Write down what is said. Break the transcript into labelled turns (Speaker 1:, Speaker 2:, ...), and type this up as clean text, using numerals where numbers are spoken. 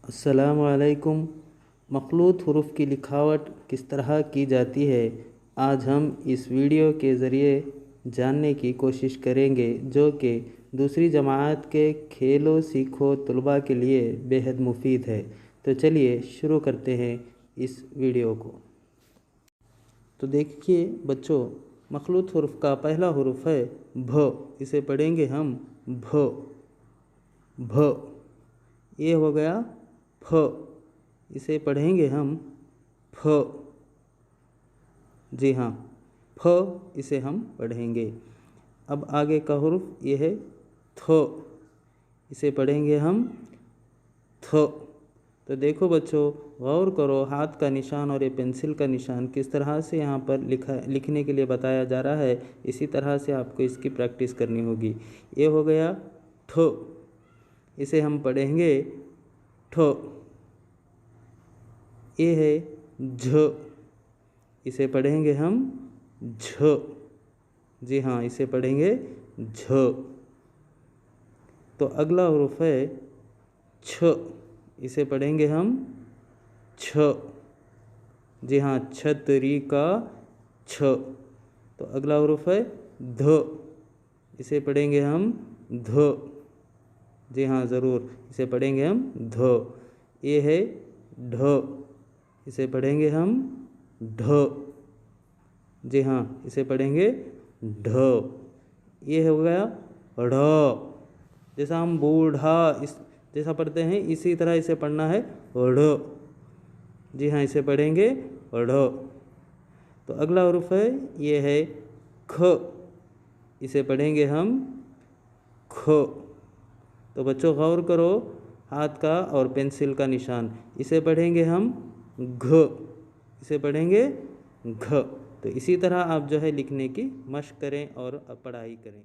Speaker 1: अस्सलामुअलैकुम। मखलूत हुरूफ की लिखावट किस तरह की जाती है, आज हम इस वीडियो के ज़रिए जानने की कोशिश करेंगे, जो कि दूसरी जमात के खेलो सीखो तलबा के लिए बेहद मुफीद है। तो चलिए शुरू करते हैं इस वीडियो को। तो देखिए बच्चों, मखलूत हुरूफ का पहला हुरूफ है भ। इसे पढ़ेंगे हम भ। भ ये हो गया फ। इसे पढ़ेंगे हम फ। जी हाँ, फ इसे हम पढ़ेंगे। अब आगे का हुर्फ ये है थ। इसे पढ़ेंगे हम थ। तो देखो बच्चों, गौर करो, हाथ का निशान और ये पेंसिल का निशान किस तरह से यहाँ पर लिखने के लिए बताया जा रहा है। इसी तरह से आपको इसकी प्रैक्टिस करनी होगी। ये हो गया ठ। इसे हम पढ़ेंगे ठ। ये है झ। इसे पढ़ेंगे हम झ। जी हाँ, इसे पढ़ेंगे झ। तो अगला हुरूफ है छ। इसे पढ़ेंगे हम छ। जी हाँ, छतरी का छ। तो अगला हुरूफ है ध। इसे पढ़ेंगे हम ध। जी हाँ ज़रूर, इसे पढ़ेंगे हम ध। ये है ढ। इसे पढ़ेंगे हम ढ। जी हाँ, इसे पढ़ेंगे ढ। ये हो गया ढ़। जैसा हम बूढ़ा इस जैसा पढ़ते हैं, इसी तरह इसे पढ़ना है ढ़। जी हाँ, इसे पढ़ेंगे ढ़। तो अगला हुरूफ है ये है ख। इसे पढ़ेंगे हम ख। तो बच्चों गौर करो, हाथ का और पेंसिल का निशान, इसे पढ़ेंगे हम घ। इसे पढ़ेंगे घ। तो इसी तरह आप जो है लिखने की मशक करें और पढ़ाई करें।